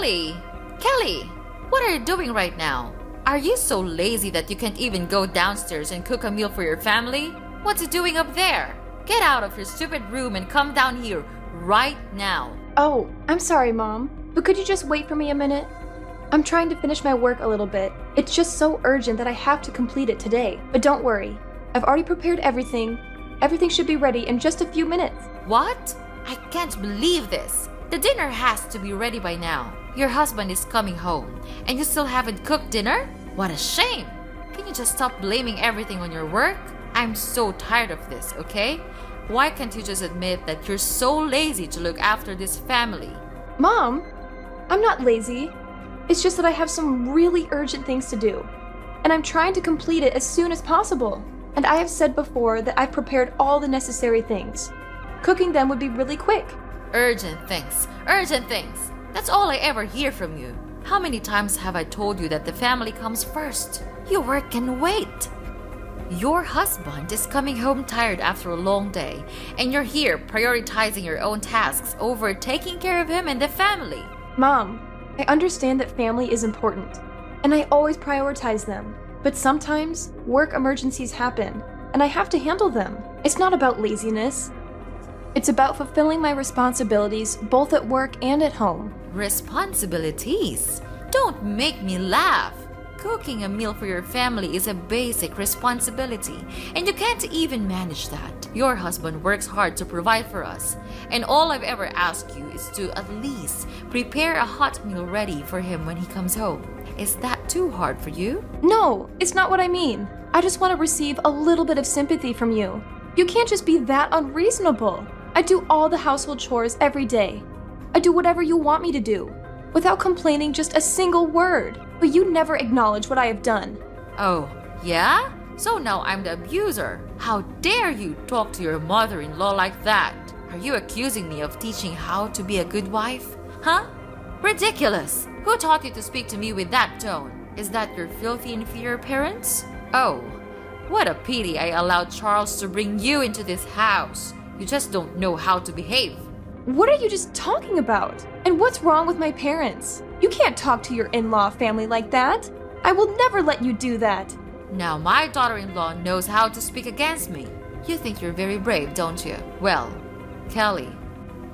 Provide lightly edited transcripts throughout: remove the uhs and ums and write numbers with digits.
Kelly! Kelly! What are you doing right now? Are you so lazy that you can't even go downstairs and cook a meal for your family? What's you doing up there? Get out of your stupid room and come down here right now. Oh, I'm sorry, Mom, but could you just wait for me a minute? I'm trying to finish my work a little bit. It's just so urgent that I have to complete it today. But don't worry, I've already prepared everything. Everything should be ready in just a few minutes. What? I can't believe this. The dinner has to be ready by now. Your husband is coming home, and you still haven't cooked dinner? What a shame! Can you just stop blaming everything on your work? I'm so tired of this, okay? Why can't you just admit that you're so lazy to look after this family? Mom, I'm not lazy. It's just that I have some really urgent things to do, and I'm trying to complete it as soon as possible. And I have said before that I've prepared all the necessary things. Cooking them would be really quick. Urgent things. Urgent things. That's all I ever hear from you. How many times have I told you that the family comes first? Your work can wait. Your husband is coming home tired after a long day, and you're here prioritizing your own tasks over taking care of him and the family. Mom, I understand that family is important, and I always prioritize them. But sometimes work emergencies happen, and I have to handle them. It's not about laziness. It's about fulfilling my responsibilities both at work and at home. Responsibilities? Don't make me laugh. Cooking a meal for your family is a basic responsibility, and you can't even manage that. Your husband works hard to provide for us, and all I've ever asked you is to at least prepare a hot meal ready for him when he comes home. Is that too hard for you? No, it's not what I mean. I just want to receive a little bit of sympathy from you. You can't just be that unreasonable. I do all the household chores every day. I do whatever you want me to do, without complaining just a single word. But you never acknowledge what I have done. Oh, yeah? So now I'm the abuser. How dare you talk to your mother-in-law like that? Are you accusing me of teaching how to be a good wife? Huh? Ridiculous! Who taught you to speak to me with that tone? Is that your filthy inferior parents? Oh, what a pity I allowed Charles to bring you into this house. You just don't know how to behave. What are you just talking about? And what's wrong with my parents? You can't talk to your in-law family like that. I will never let you do that. Now my daughter-in-law knows how to speak against me. You think you're very brave, don't you? Well, Kelly,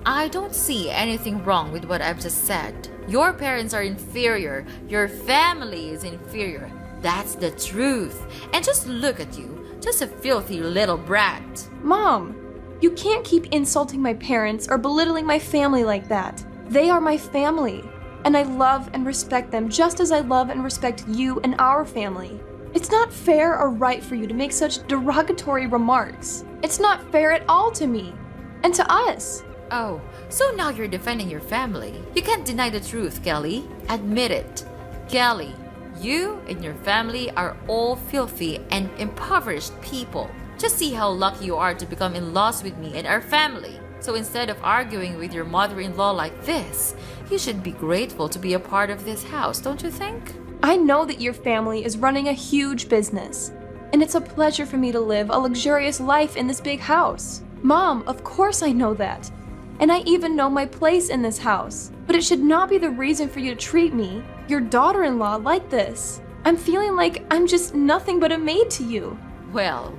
I don't see anything wrong with what I've just said. Your parents are inferior. Your family is inferior. That's the truth. And just look at you. Just a filthy little brat. Mom, you can't keep insulting my parents or belittling my family like that. They are my family, and I love and respect them just as I love and respect you and our family. It's not fair or right for you to make such derogatory remarks. It's not fair at all to me and to us. Oh, so now you're defending your family. You can't deny the truth, Kelly. Admit it. Kelly, you and your family are all filthy and impoverished people. Just see how lucky you are to become in-laws with me and our family. So instead of arguing with your mother-in-law like this, you should be grateful to be a part of this house, don't you think? I know that your family is running a huge business, and it's a pleasure for me to live a luxurious life in this big house. Mom, of course I know that. And I even know my place in this house. But it should not be the reason for you to treat me, your daughter-in-law, like this. I'm feeling like I'm just nothing but a maid to you. Well,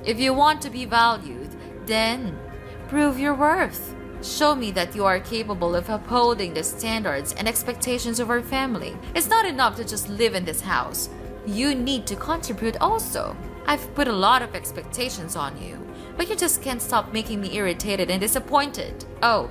if you want to be valued, then prove your worth. Show me that you are capable of upholding the standards and expectations of our family. It's not enough to just live in this house. You need to contribute also. I've put a lot of expectations on you, but you just can't stop making me irritated and disappointed. Oh,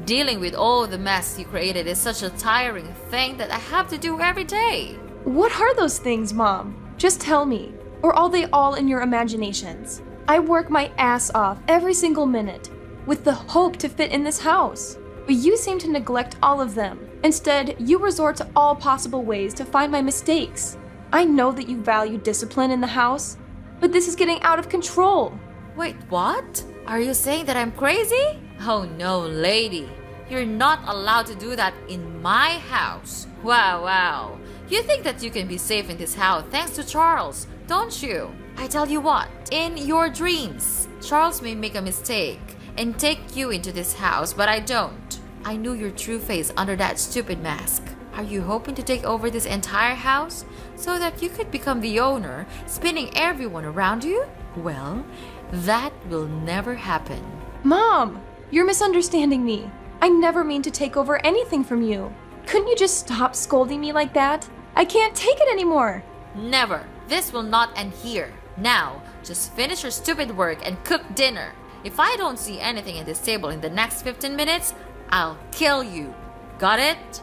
dealing with all the mess you created is such a tiring thing that I have to do every day. What are those things, Mom? Just tell me. Or are they all in your imaginations? I work my ass off every single minute with the hope to fit in this house. But you seem to neglect all of them. Instead, you resort to all possible ways to find my mistakes. I know that you value discipline in the house, but this is getting out of control. Wait, what? Are you saying that I'm crazy? Oh no, lady. You're not allowed to do that in my house. Wow. You think that you can be safe in this house thanks to Charles, don't you? I tell you what, in your dreams, Charles may make a mistake and take you into this house, but I don't. I knew your true face under that stupid mask. Are you hoping to take over this entire house so that you could become the owner, spinning everyone around you? Well, that will never happen. Mom, you're misunderstanding me. I never mean to take over anything from you. Couldn't you just stop scolding me like that? I can't take it anymore. Never. This will not end here. Now, just finish your stupid work and cook dinner. If I don't see anything in this table in the next 15 minutes, I'll kill you. Got it?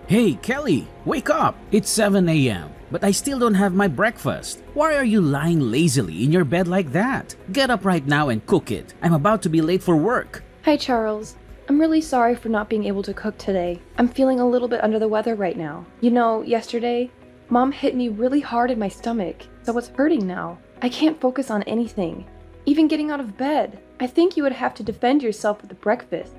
Hey, Kelly, wake up! It's 7 a.m., but I still don't have my breakfast. Why are you lying lazily in your bed like that? Get up right now and cook it. I'm about to be late for work. Hi, Charles. I'm really sorry for not being able to cook today. I'm feeling a little bit under the weather right now. You know, yesterday, Mom hit me really hard in my stomach, so it's hurting now. I can't focus on anything, even getting out of bed. I think you would have to defend yourself with the breakfast.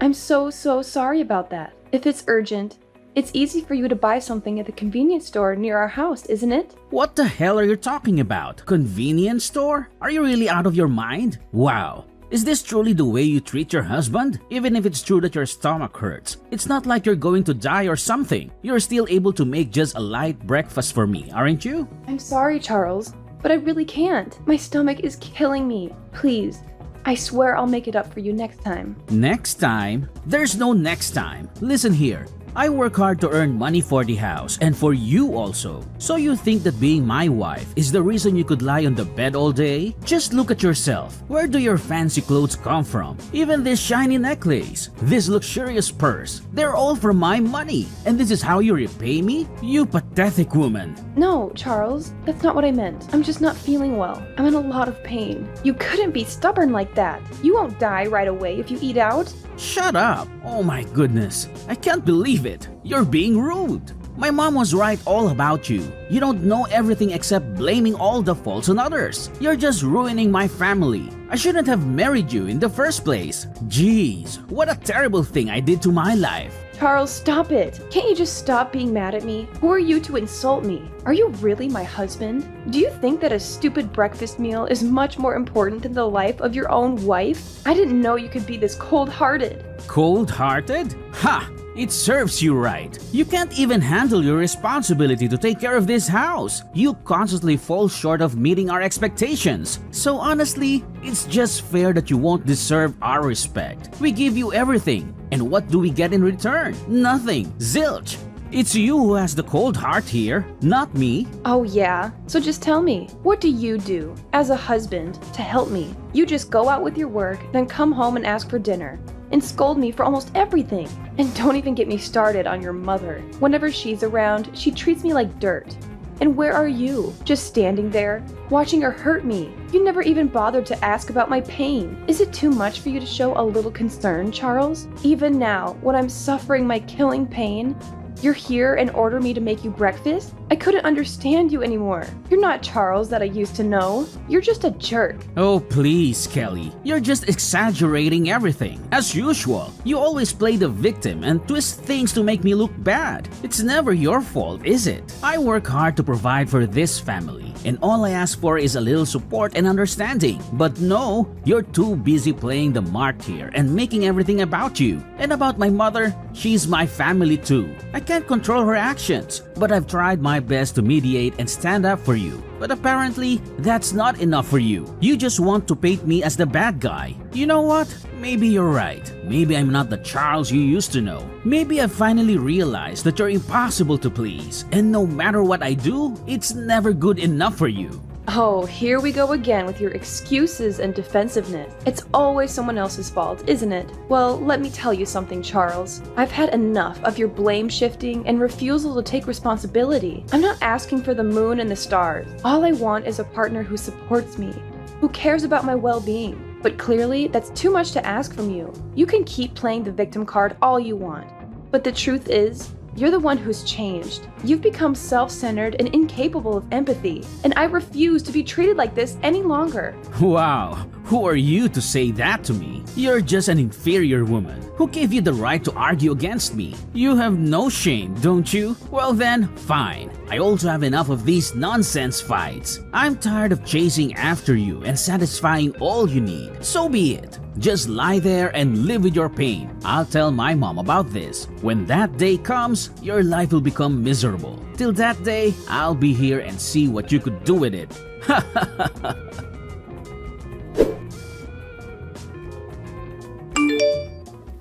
I'm so sorry about that. If it's urgent, it's easy for you to buy something at the convenience store near our house, isn't it? What the hell are you talking about? Convenience store? Are you really out of your mind? Wow. Is this truly the way you treat your husband? Even if it's true that your stomach hurts, it's not like you're going to die or something. You're still able to make just a light breakfast for me, aren't you? I'm sorry, Charles, but I really can't. My stomach is killing me. Please, I swear I'll make it up for you next time. Next time? There's no next time. Listen here. I work hard to earn money for the house and for you also. So you think that being my wife is the reason you could lie on the bed all day? Just look at yourself. Where do your fancy clothes come from? Even this shiny necklace, this luxurious purse, they're all from my money. And this is how you repay me? You pathetic woman. No, Charles, that's not what I meant. I'm just not feeling well. I'm in a lot of pain. You couldn't be stubborn like that. You won't die right away if you eat out. Shut up! Oh my goodness, I can't believe it. You're being rude. My mom was right all about you. You don't know everything except blaming all the faults on others. You're just ruining my family. I shouldn't have married you in the first place. Jeez, what a terrible thing I did to my life. Charles, stop it. Can't you just stop being mad at me? Who are you to insult me? Are you really my husband? Do you think that a stupid breakfast meal is much more important than the life of your own wife? I didn't know you could be this cold-hearted. Cold-hearted? Ha! It serves you right. You can't even handle your responsibility to take care of this house. You constantly fall short of meeting our expectations. So honestly, it's just fair that you won't deserve our respect. We give you everything. And what do we get in return? Nothing. Zilch. It's you who has the cold heart here, not me. Oh yeah? So just tell me, what do you do as a husband to help me? You just go out with your work, then come home and ask for dinner, and scold me for almost everything. And don't even get me started on your mother. Whenever she's around, she treats me like dirt. And where are you? Just standing there, watching her hurt me. You never even bothered to ask about my pain. Is it too much for you to show a little concern, Charles? Even now, when I'm suffering my killing pain, you're here and order me to make you breakfast? I couldn't understand you anymore. You're not Charles that I used to know. You're just a jerk. Oh please, Kelly. You're just exaggerating everything. As usual, you always play the victim and twist things to make me look bad. It's never your fault, is it? I work hard to provide for this family, and all I ask for is a little support and understanding. But no, you're too busy playing the mark here and making everything about you. And about my mother, she's my family too. I can't control her actions, but I've tried my best to mediate and stand up for you. But apparently, that's not enough for you. You just want to paint me as the bad guy. You know what? Maybe you're right. Maybe I'm not the Charles you used to know. Maybe I finally realized that you're impossible to please. And no matter what I do, it's never good enough for you. Oh, here we go again with your excuses and defensiveness. It's always someone else's fault, isn't it? Well, let me tell you something, Charles. I've had enough of your blame shifting and refusal to take responsibility. I'm not asking for the moon and the stars. All I want is a partner who supports me, who cares about my well-being. But clearly, that's too much to ask from you. You can keep playing the victim card all you want. But the truth is, you're the one who's changed. You've become self-centered and incapable of empathy, and I refuse to be treated like this any longer. Wow, Who are you to say that to me? You're just an inferior woman. Who gave you the right to argue against me? You have no shame, don't you? Well then, fine. I also have enough of these nonsense fights. I'm tired of chasing after you and satisfying all you need. So be it. Just lie there and live with your pain. I'll tell my mom about this. When that day comes, your life will become miserable. Till that day, I'll be here and see what you could do with it.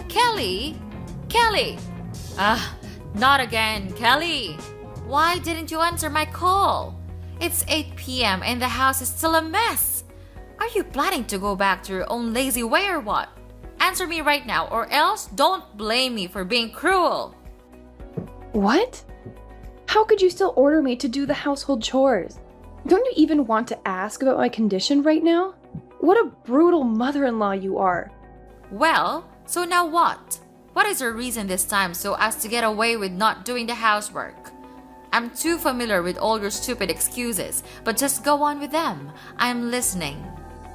Kelly? Kelly! Not again, Kelly! Why didn't you answer my call? It's 8 p.m. and the house is still a mess. Are you planning to go back to your own lazy way or what? Answer me right now, or else don't blame me for being cruel. What? How could you still order me to do the household chores? Don't you even want to ask about my condition right now? What a brutal mother-in-law you are. Well, so now what? What is your reason this time so as to get away with not doing the housework? I'm too familiar with all your stupid excuses, but just go on with them. I'm listening.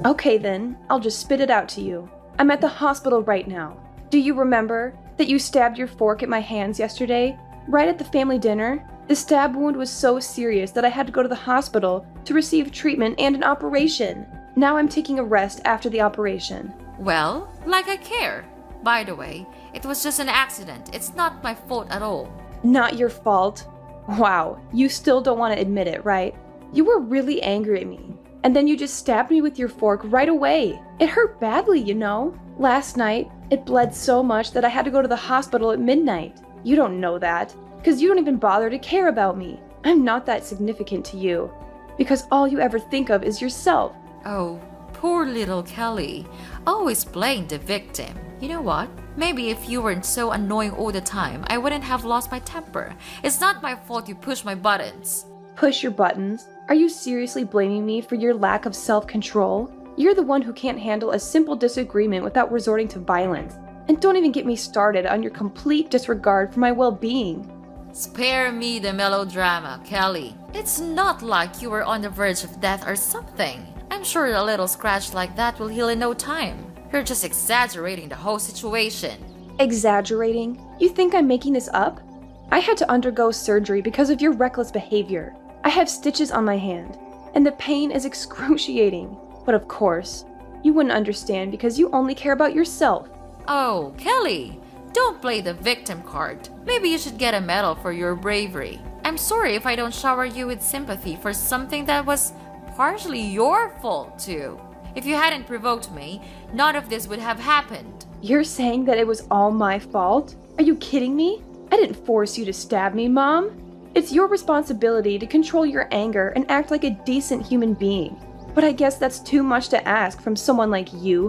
Okay then, I'll just spit it out to you. I'm at the hospital right now. Do you remember that you stabbed your fork at my hands yesterday? Right at the family dinner? The stab wound was so serious that I had to go to the hospital to receive treatment and an operation. Now I'm taking a rest after the operation. Well, like I care. By the way, it was just an accident. It's not my fault at all. Not your fault. Wow, you still don't want to admit it, right? You were really angry at me. And then you just stabbed me with your fork right away. It hurt badly, you know. Last night, it bled so much that I had to go to the hospital at midnight. You don't know that, because you don't even bother to care about me. I'm not that significant to you, because all you ever think of is yourself. Oh, poor little Kelly. Always playing the victim. You know what? Maybe if you weren't so annoying all the time, I wouldn't have lost my temper. It's not my fault you push my buttons. Push your buttons? Are you seriously blaming me for your lack of self-control? You're the one who can't handle a simple disagreement without resorting to violence. And don't even get me started on your complete disregard for my well-being. Spare me the melodrama, Kelly. It's not like you were on the verge of death or something. I'm sure a little scratch like that will heal in no time. You're just exaggerating the whole situation. Exaggerating? You think I'm making this up? I had to undergo surgery because of your reckless behavior. I have stitches on my hand, and the pain is excruciating. But of course, you wouldn't understand because you only care about yourself. Oh, Kelly, don't play the victim card. Maybe you should get a medal for your bravery. I'm sorry if I don't shower you with sympathy for something that was partially your fault too. If you hadn't provoked me, none of this would have happened. You're saying that it was all my fault? Are you kidding me? I didn't force you to stab me, Mom. It's your responsibility to control your anger and act like a decent human being. But I guess that's too much to ask from someone like you.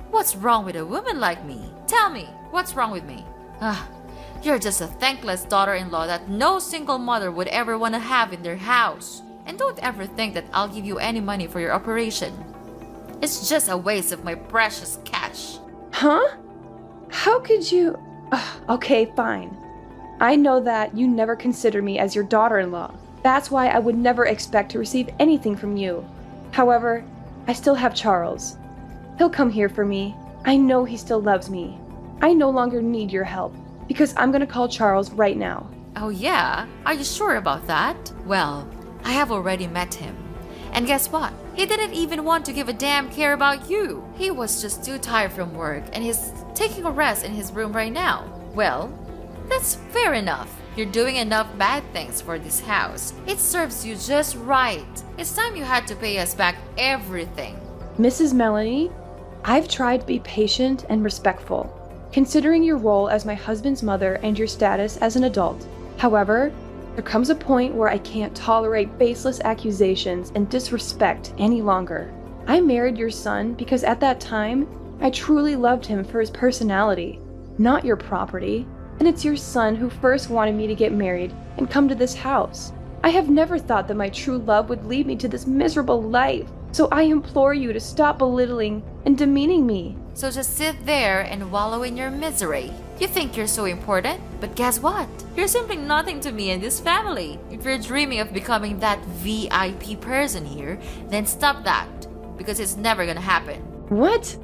What's wrong with a woman like me? Tell me, what's wrong with me? You're just a thankless daughter-in-law that no single mother would ever want to have in their house. And don't ever think that I'll give you any money for your operation. It's just a waste of my precious cash. Huh? How could you... Okay, fine. I know that you never consider me as your daughter-in-law. That's why I would never expect to receive anything from you. However, I still have Charles. He'll come here for me. I know he still loves me. I no longer need your help, because I'm gonna call Charles right now. Oh yeah? Are you sure about that? Well, I have already met him. And guess what? He didn't even want to give a damn care about you. He was just too tired from work and he's taking a rest in his room right now. Well, that's fair enough. You're doing enough bad things for this house. It serves you just right. It's time you had to pay us back everything. Mrs. Melanie, I've tried to be patient and respectful, considering your role as my husband's mother and your status as an adult. However, there comes a point where I can't tolerate baseless accusations and disrespect any longer. I married your son because at that time, I truly loved him for his personality, not your property. And it's your son who first wanted me to get married and come to this house. I have never thought that my true love would lead me to this miserable life. So I implore you to stop belittling and demeaning me. So just sit there and wallow in your misery. You think you're so important, but guess what? You're simply nothing to me and this family. If you're dreaming of becoming that VIP person here, then stop that, because it's never gonna happen. What?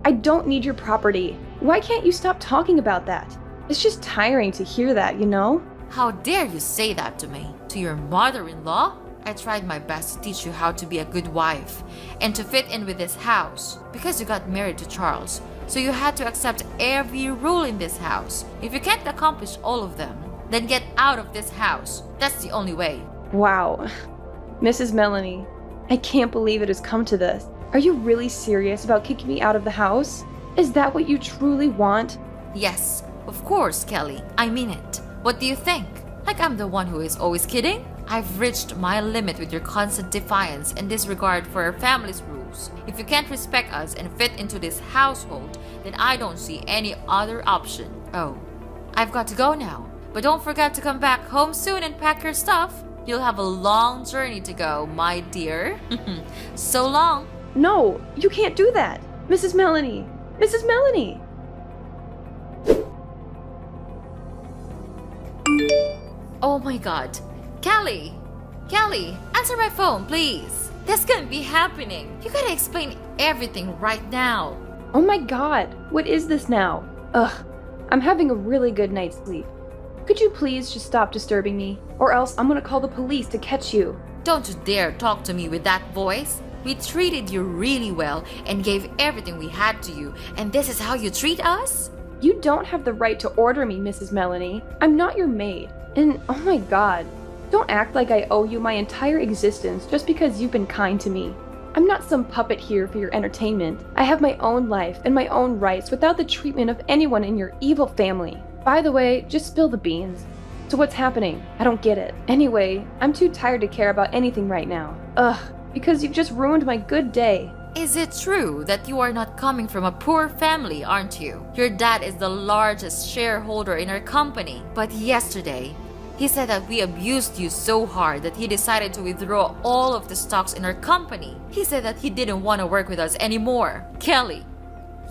I don't need your property. Why can't you stop talking about that? It's just tiring to hear that, you know? How dare you say that to me? To your mother-in-law? I tried my best to teach you how to be a good wife and to fit in with this house because you got married to Charles. So you had to accept every rule in this house. If you can't accomplish all of them, then get out of this house. That's the only way. Wow. Mrs. Melanie, I can't believe it has come to this. Are you really serious about kicking me out of the house? Is that what you truly want? Yes, of course, Kelly. I mean it. What do you think? Like I'm the one who is always kidding? I've reached my limit with your constant defiance and disregard for our family's rules. If you can't respect us and fit into this household, then I don't see any other option. Oh, I've got to go now. But don't forget to come back home soon and pack your stuff. You'll have a long journey to go, my dear. So long. No, you can't do that. Mrs. Melanie! Mrs. Melanie! Oh my god. Kelly! Kelly, answer my phone, please. This can't be happening. You gotta explain everything right now. Oh my god, what is this now? Ugh, I'm having a really good night's sleep. Could you please just stop disturbing me? Or else I'm gonna call the police to catch you. Don't you dare talk to me with that voice. We treated you really well and gave everything we had to you, and this is how you treat us? You don't have the right to order me, Mrs. Melanie. I'm not your maid. And oh my god, don't act like I owe you my entire existence just because you've been kind to me. I'm not some puppet here for your entertainment. I have my own life and my own rights without the treatment of anyone in your evil family. By the way, just spill the beans. So what's happening? I don't get it. Anyway, I'm too tired to care about anything right now. Ugh, because you've just ruined my good day. Is it true that you are not coming from a poor family, aren't you? Your dad is the largest shareholder in our company. But yesterday, he said that we abused you so hard that he decided to withdraw all of the stocks in our company. He said that he didn't want to work with us anymore. Kelly,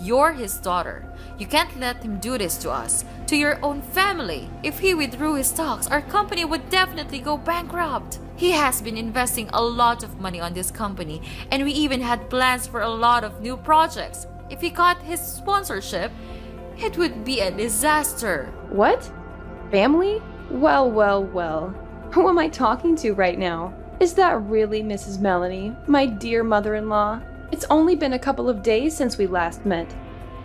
you're his daughter. You can't let him do this to us, to your own family. If he withdrew his stocks, our company would definitely go bankrupt. He has been investing a lot of money on this company, and we even had plans for a lot of new projects. If he got his sponsorship, it would be a disaster. What? Family? Well, well, well. Who am I talking to right now? Is that really Mrs. Melanie, my dear mother-in-law? It's only been a couple of days since we last met,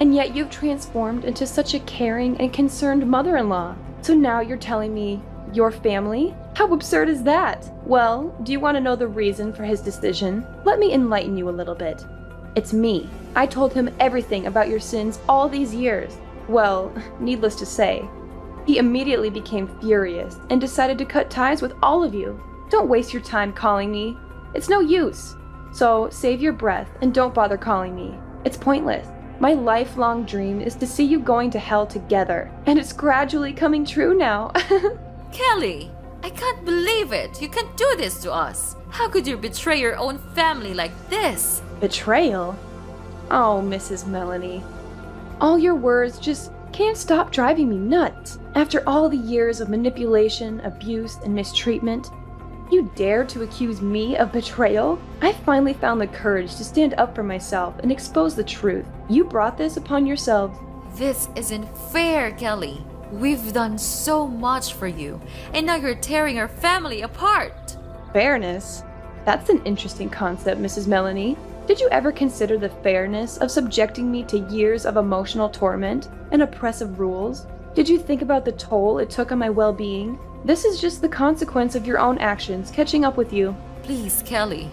and yet you've transformed into such a caring and concerned mother-in-law. So now you're telling me your family? How absurd is that? Well, do you want to know the reason for his decision? Let me enlighten you a little bit. It's me. I told him everything about your sins all these years. Well, needless to say, he immediately became furious and decided to cut ties with all of you. Don't waste your time calling me. It's no use. So save your breath and don't bother calling me. It's pointless. My lifelong dream is to see you going to hell together, and it's gradually coming true now. Kelly, I can't believe it. You can't do this to us. How could you betray your own family like this? Betrayal? Oh, Mrs. Melanie. All your words just can't stop driving me nuts. After all the years of manipulation, abuse, and mistreatment, you dare to accuse me of betrayal? I finally found the courage to stand up for myself and expose the truth. You brought this upon yourselves. This isn't fair, Kelly. We've done so much for you, and now you're tearing our family apart. Fairness? That's an interesting concept, Mrs. Melanie. Did you ever consider the fairness of subjecting me to years of emotional torment and oppressive rules? Did you think about the toll it took on my well-being? This is just the consequence of your own actions catching up with you. Please, Kelly.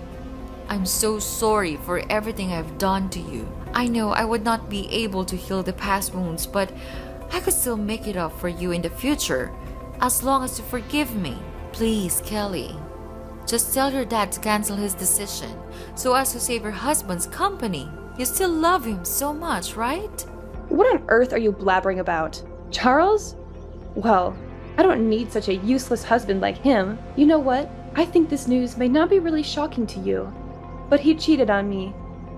I'm so sorry for everything I've done to you. I know I would not be able to heal the past wounds, but I could still make it up for you in the future, as long as you forgive me. Please, Kelly. Just tell your dad to cancel his decision, so as to save your husband's company. You still love him so much, right? What on earth are you blabbering about? Charles? Well, I don't need such a useless husband like him. You know what? I think this news may not be really shocking to you, but he cheated on me,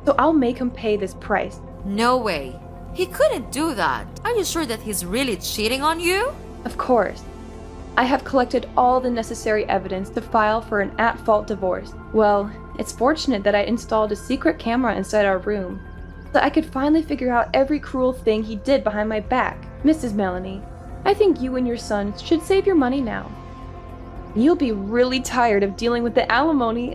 so I'll make him pay this price. No way. He couldn't do that. Are you sure that he's really cheating on you? Of course. I have collected all the necessary evidence to file for an at-fault divorce. Well, it's fortunate that I installed a secret camera inside our room, so I could finally figure out every cruel thing he did behind my back. Mrs. Melanie, I think you and your son should save your money now. You'll be really tired of dealing with the alimony.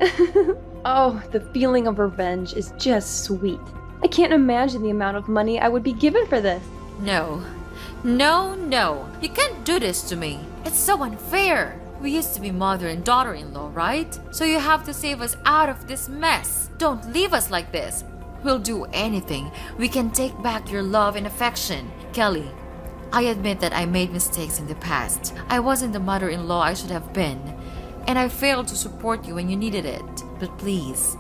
Oh, the feeling of revenge is just sweet. I can't imagine the amount of money I would be given for this. No. No. You can't do this to me. It's so unfair. We used to be mother and daughter-in-law, right? So you have to save us out of this mess. Don't leave us like this. We'll do anything. We can take back your love and affection. Kelly, I admit that I made mistakes in the past. I wasn't the mother-in-law I should have been. And I failed to support you when you needed it. But please,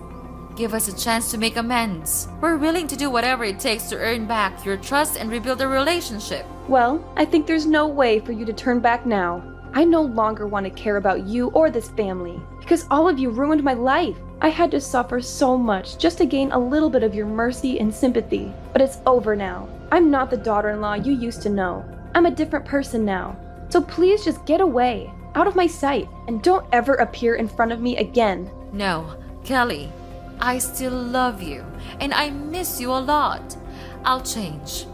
give us a chance to make amends. We're willing to do whatever it takes to earn back your trust and rebuild a relationship. Well, I think there's no way for you to turn back now. I no longer want to care about you or this family, because all of you ruined my life. I had to suffer so much just to gain a little bit of your mercy and sympathy. But it's over now. I'm not the daughter-in-law you used to know. I'm a different person now. So please just get away, out of my sight, and don't ever appear in front of me again. No, Kelly, I still love you, and I miss you a lot. I'll change.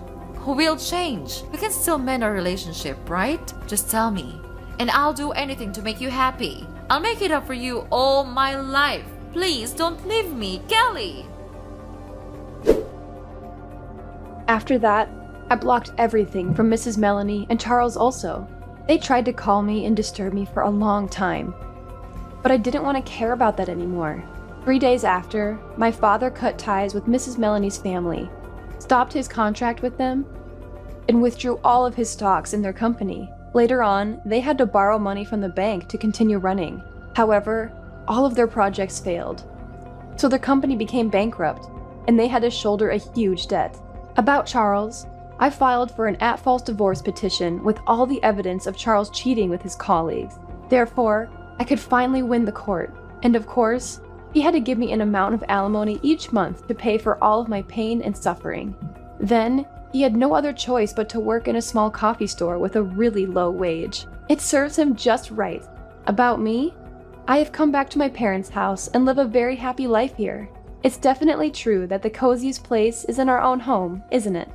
We'll change. We can still mend our relationship, right? Just tell me, and I'll do anything to make you happy. I'll make it up for you all my life. Please don't leave me, Kelly. After that, I blocked everything from Mrs. Melanie and Charles also. They tried to call me and disturb me for a long time, but I didn't want to care about that anymore. 3 days after, my father cut ties with Mrs. Melanie's family, stopped his contract with them, and withdrew all of his stocks in their company. Later on, they had to borrow money from the bank to continue running. However, all of their projects failed, so their company became bankrupt, and they had to shoulder a huge debt. About Charles, I filed for an at-fault divorce petition with all the evidence of Charles cheating with his colleagues. Therefore, I could finally win the court, and of course, he had to give me an amount of alimony each month to pay for all of my pain and suffering. Then, he had no other choice but to work in a small coffee store with a really low wage. It serves him just right. About me, I have come back to my parents' house and live a very happy life here. It's definitely true that the coziest place is in our own home, isn't it?